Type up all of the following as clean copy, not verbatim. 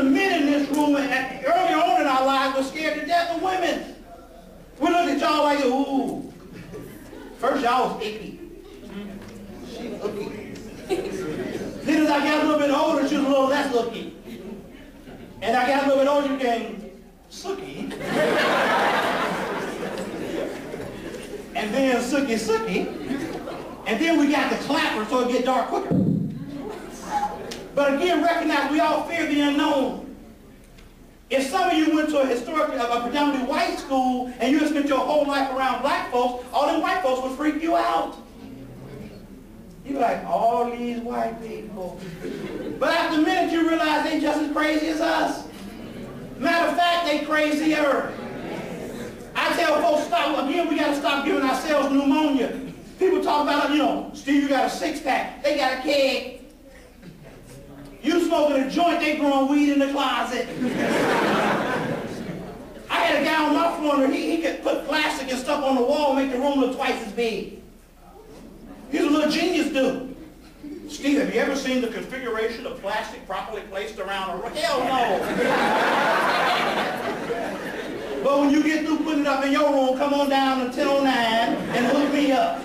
the men in this room early on in our lives were scared to death of women. We looked at y'all like, ooh. First y'all was icky. She looky. Then as I got a little bit older, she was a little less looky. And I got a little bit older, you became sooky. And then sooky. And then we got the clapper so it get dark quicker. But again, recognize we all fear the unknown. If some of you went to a predominantly white school and you spent your whole life around black folks, all them white folks would freak you out. You'd be like, all these white people. But after a minute you realize they just as crazy as us. Matter of fact, they crazier. I tell folks, stop, again, we got to stop giving ourselves pneumonia. People talk about, you know, Steve, you got a six-pack. They got a keg. You smoking a joint, they growing weed in the closet. I had a guy on my floor, he could put plastic and stuff on the wall and make the room look twice as big. He's a little genius dude. Steve, have you ever seen the configuration of plastic properly placed around a room? Hell no. But when you get through putting it up in your room, come on down to 1009 and hook me up.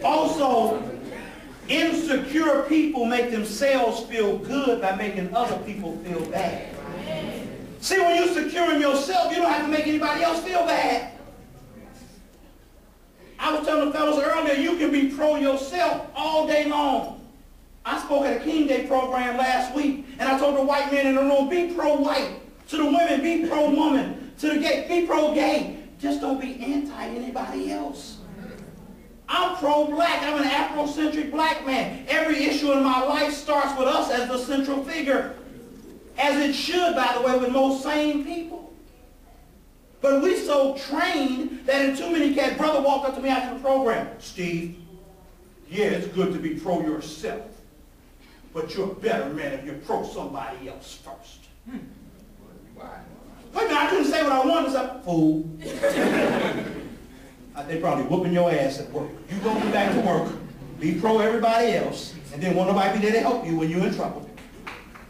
Also, insecure people make themselves feel good by making other people feel bad. See, when you're secure in yourself, you don't have to make anybody else feel bad. I was telling the fellows earlier, you can be pro yourself all day long. I spoke at a King Day program last week, and I told the white men in the room, be pro-white. To the women, be pro-woman. To the gay, be pro-gay. Just don't be anti-anybody else. I'm pro-black. I'm an Afrocentric black man. Every issue in my life starts with us as the central figure. As it should, by the way, with most sane people. But we so trained that in too many cases, brother walked up to me after the program. Steve, yeah, it's good to be pro yourself. But you're a better man if you're pro somebody else first. Why? Wait a minute, I couldn't say what I wanted to say. Fool. They probably whooping your ass at work. You go back to work, be pro everybody else, and then won't nobody be there to help you when you're in trouble.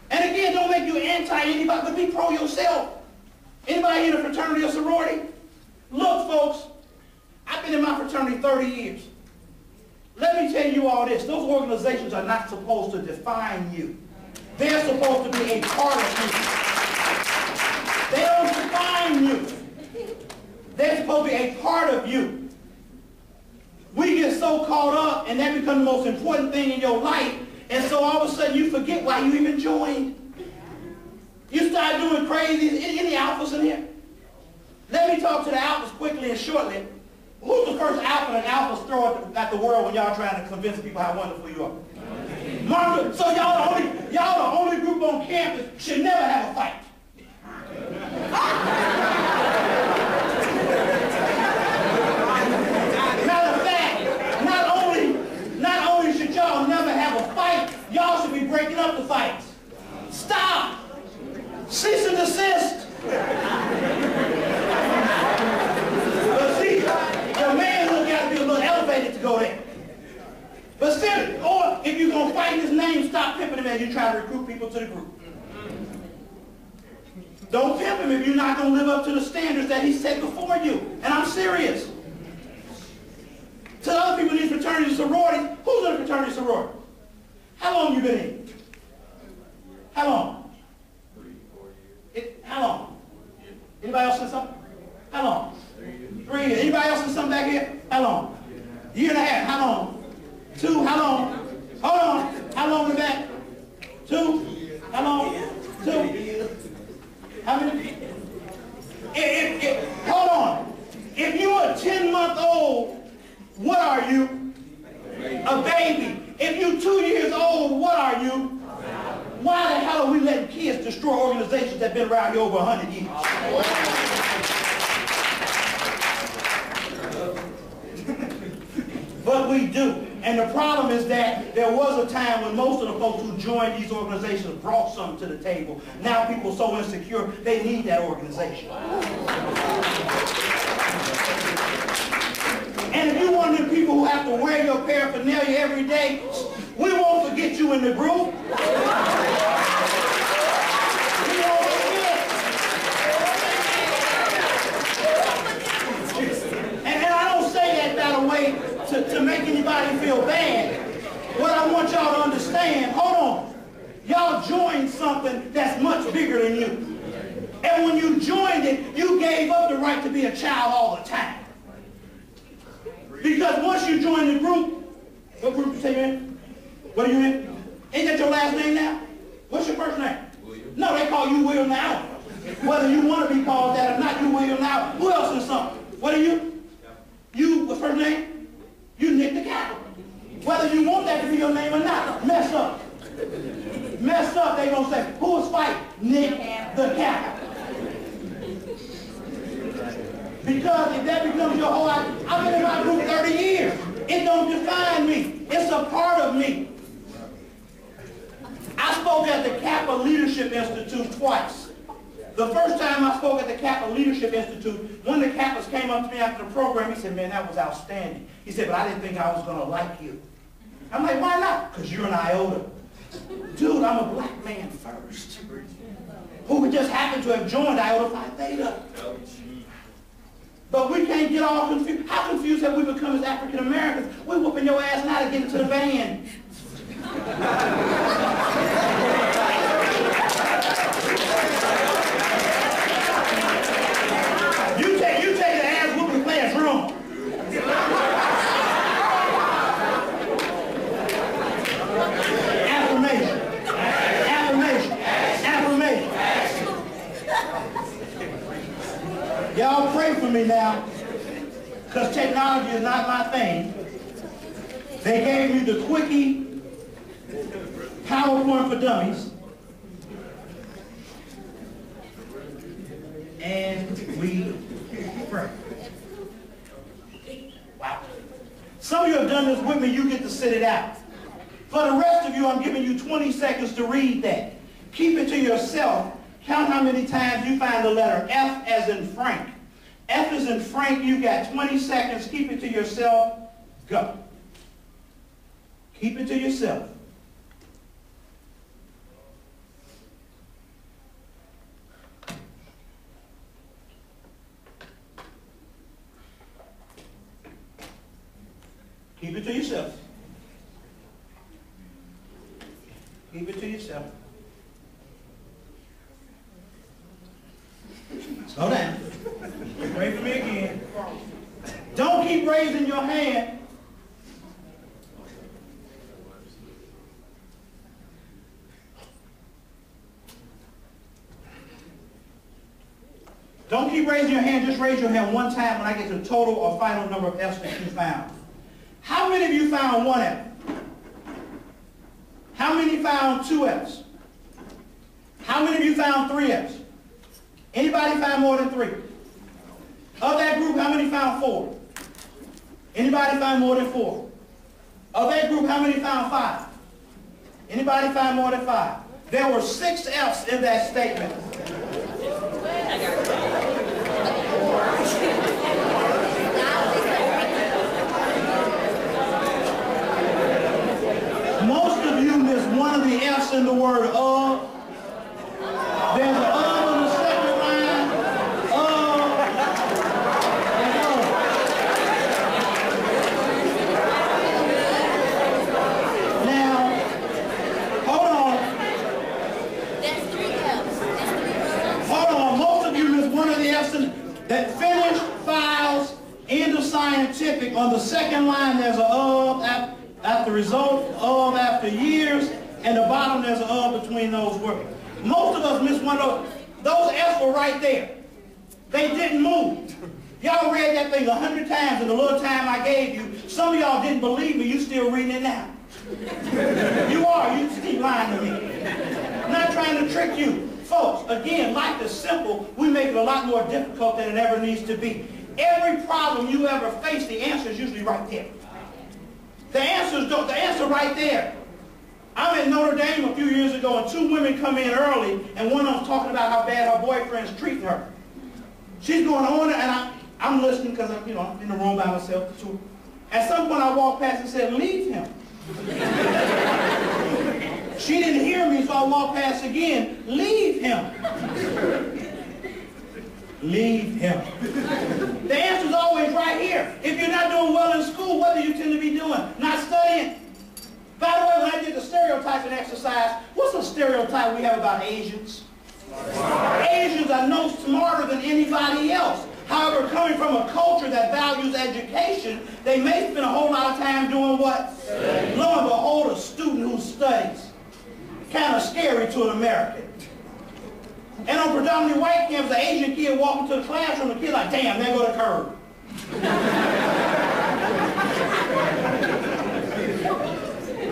And again, don't make you anti-anybody, but be pro yourself. Anybody in a fraternity or sorority? Look, folks, I've been in my fraternity 30 years. Let me tell you all this. Those organizations are not supposed to define you. They're supposed to be a part of you. They don't define you. They're supposed to be a part of you. We get so caught up and that becomes the most important thing in your life, and so all of a sudden you forget why you even joined. You start doing crazy. Any alphas in here? Let me talk to the alphas quickly and shortly. Who's the first alpha and alphas throw at the world when y'all trying to convince people how wonderful you are? Martha, so y'all the only group on campus should never have a fight. Matter of fact, not only should y'all never have a fight, y'all should be breaking up the fights. Stop! Cease and desist! But see, your manhood got to be a little elevated to go there. But still, or if you're going to fight his name, stop pimping him as you try to recruit people to the group. Don't pimp him if you're not going to live up to the standards that he set before you. And I'm serious. To the other people in these fraternities and sororities, who's in a fraternity and sorority? How long you been in? How long? 3, 4 years. How long? Anybody else in something? How long? 3 years. Anybody else in something back here? How long? Year and a half. How long? 2. How long? Hold on. How long in the back? 2. How long? 2. How many? Hold on. If you're a 10-month-old, what are you? A baby. If you're 2 years old, what are you? Why the hell are we letting kids destroy organizations that have been around here over 100 years? But we do. And the problem is that there was a time when most of the folks who joined these organizations brought something to the table. Now people are so insecure, they need that organization. And if you're one of the people who have to wear your paraphernalia every day, we won't you in the group. And I don't say that by the way to make anybody feel bad. What I want y'all to understand, hold on, y'all joined something that's much bigger than you. And when you joined it, you gave up the right to be a child all the time. Because once you join the group, what group you say you're in? What are you in? Ain't that your last name now? What's your first name? William. No, they call you William now. Whether you want to be called that or not, you William now. Who else is something? What are you? You, what's first name? You Nick the Captain. Whether you want that to be your name or not, mess up. Mess up, they gonna say, who was fighting? Nick the Captain. Because if that becomes your whole life, I've been in my group 30 years. It don't define me. It's a part of me. I spoke at the Kappa Leadership Institute twice. The first time I spoke at the Kappa Leadership Institute, one of the Kappas came up to me after the program. He said, man, that was outstanding. He said, but I didn't think I was going to like you. I'm like, why not? Because you're an Iota. Dude, I'm a black man first, who just happened to have joined Iota Phi Theta. But we can't get all confused. How confused have we become as African Americans? We're whooping your ass now to get into the van. You take the ass whooping classroom. Affirmation. Affirmation. Affirmation. Y'all pray for me now, because technology is not my thing. They gave me the quickie PowerPoint for dummies. And we pray. Wow. Some of you have done this with me. You get to sit it out. For the rest of you, I'm giving you 20 seconds to read that. Keep it to yourself. Count how many times you find the letter F as in Frank. F as in Frank, you got 20 seconds. Keep it to yourself. Go. Keep it to yourself. Keep it to yourself. Keep it to yourself. Slow down. Pray for me again. Don't keep raising your hand. Don't keep raising your hand. Just raise your hand one time when I get to the total or final number of F's that you found. How many of you found one F? How many found two F's? How many of you found three F's? Anybody found more than three? Of that group, how many found four? Anybody find more than four? Of that group, how many found five? Anybody find more than five? There were 6 F's in that statement. Most of you missed one of the F's in the word of. There's an of in the second line. Of. And of. Now, hold on. That's 3 F's. That's 3 words. Hold on. Most of you missed one of the F's that finished, files, end of scientific. On the second line, there's an of after result, of after years, and the bottom there's an of between those words. Most of us missed one of those. Those F's were right there. They didn't move. Y'all read that thing 100 times in the little time I gave you. Some of y'all didn't believe me. You still reading it now. You are. You just keep lying to me. I'm not trying to trick you. Folks, again, life is simple. We make it a lot more difficult than it ever needs to be. Every problem you ever face, the answer is usually right there. The answer right there. I'm at Notre Dame a few years ago, and 2 women come in early, and one of them talking about how bad her boyfriend's treating her. She's going on, and I'm listening because I'm in the room by myself. At some point, I walked past and said, "Leave him." y'all walk past again, leave him. Leave him. The answer is always right here. If you're not doing well in school, what do you tend to be doing? Not studying. By the way, when I did the stereotyping exercise, what's the stereotype we have about Asians? Asians are no smarter than anybody else. However, coming from a culture that values education, they may spend a whole lot of time doing what? Studying. Lo and behold, a student who studies. Kind of scary to an American. And on predominantly white campus, an Asian kid walking to the classroom, the kid like, damn, there go the curve.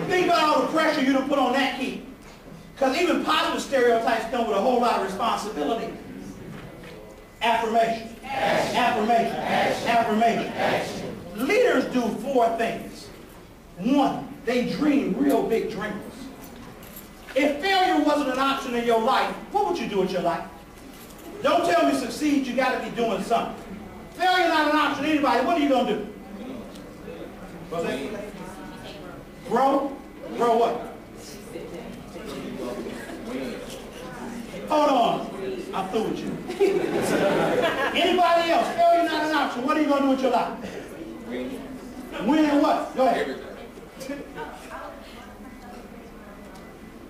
Think about all the pressure you done put on that kid. Because even positive stereotypes come with a whole lot of responsibility. Affirmation. Action. Affirmation. Action. Affirmation. Action. Leaders do 4 things. 1, they dream real big dreams. If failure wasn't an option in your life, what would you do with your life? Don't tell me succeed, you got to be doing something. Failure not an option to anybody, what are you going to do? What's that? Grow? Grow what? Hold on. I'm through with you. Anybody else? Failure not an option. What are you going to do with your life? Win in what? Go ahead.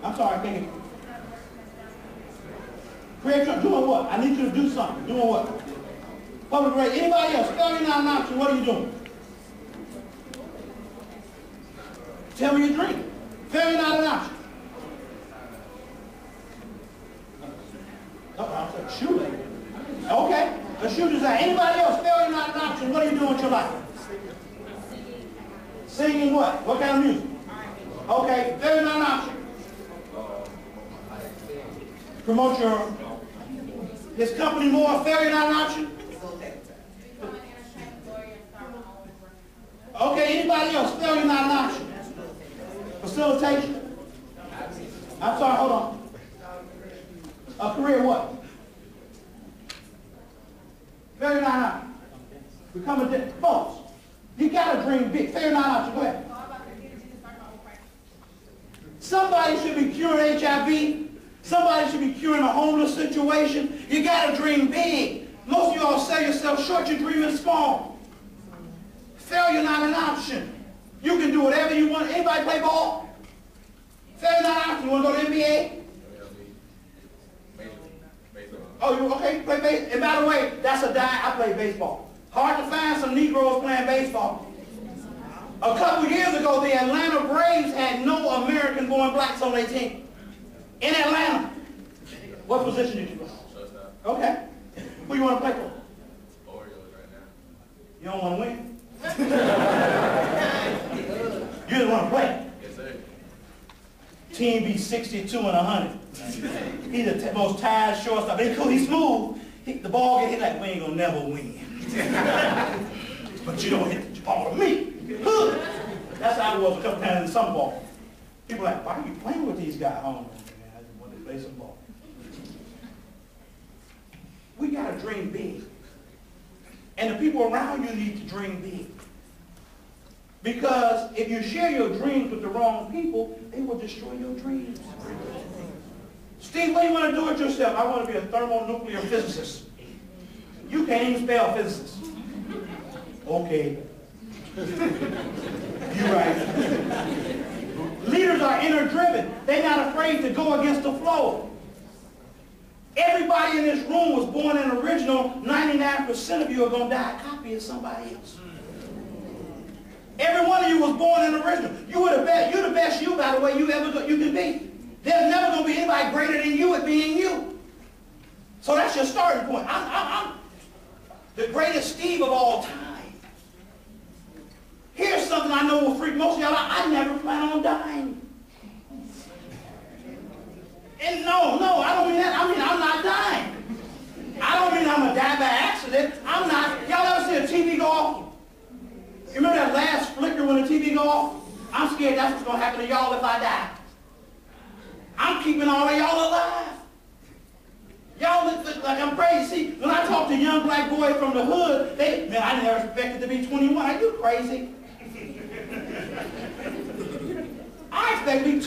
I'm sorry, I can't hear you. Create something. Doing what? I need you to do something. Doing what? Public grade. Anybody else? Failure not an option. What are you doing? Tell me your dream. Failure not an option. Oh, I'm saying shoot. Okay. The shoot is that. Anybody else? Failure not an option. What are you doing with your life? Singing what? What kind of music? Okay. Failure not an option. Promote his company more. Failure not an option. Okay, anybody else? Failure not an option. Facilitation. I'm sorry, hold on. A career what? Failure not an option. Become a boss. You got to dream big. Failure not an option. Go ahead. Somebody should be curing HIV. Somebody should be curing a homeless situation. You got to dream big. Most of y'all sell yourself short. You're dreaming small. Failure not an option. You can do whatever you want. Anybody play ball? Failure not an option. You want to go to the NBA? Oh, you okay? Play baseball. And by the way, that's a die. I play baseball. Hard to find some Negroes playing baseball. A couple years ago, the Atlanta Braves had no American-born blacks on their team. In Atlanta. What position did you play? Okay. Who you want to play for? Orioles right now. You don't want to win? You just want to play? Yes, sir. Team be 62 and 100. He's the most tired shortstop. He's cool. He's smooth. The ball get hit like, we ain't going to never win. But you don't hit the ball to me. That's how it was a couple times in some ball. People are like, why are you playing with these guys? Oh, man, I just want to play some ball. We got to dream big. And the people around you need to dream big. Because if you share your dreams with the wrong people, they will destroy your dreams. Steve, what do you want to do with yourself? I want to be a thermonuclear physicist. You can't even spell physicist. Okay. You're right. Leaders are inner-driven. They're not afraid to go against the flow. Everybody in this room was born an original. 99% of you are going to die a copy of somebody else. Every one of you was born an original. You're the best you, by the way, you can be. There's never going to be anybody greater than you at being you. So that's your starting point. I'm the greatest Steve of all time. Here's something I know will freak most of y'all out. I never plan on dying. And no, I don't mean that. I mean, I'm not dying. I don't mean I'm going to die by accident. I'm not. Y'all ever see a TV go off? You remember that last flicker when the TV go off? I'm scared that's what's going to happen to y'all if I die. I'm keeping all of y'all alive. Y'all look like I'm crazy. See, when I talk to young black boys from the hood, man, I never expected to be 21. Are you crazy? I expect to be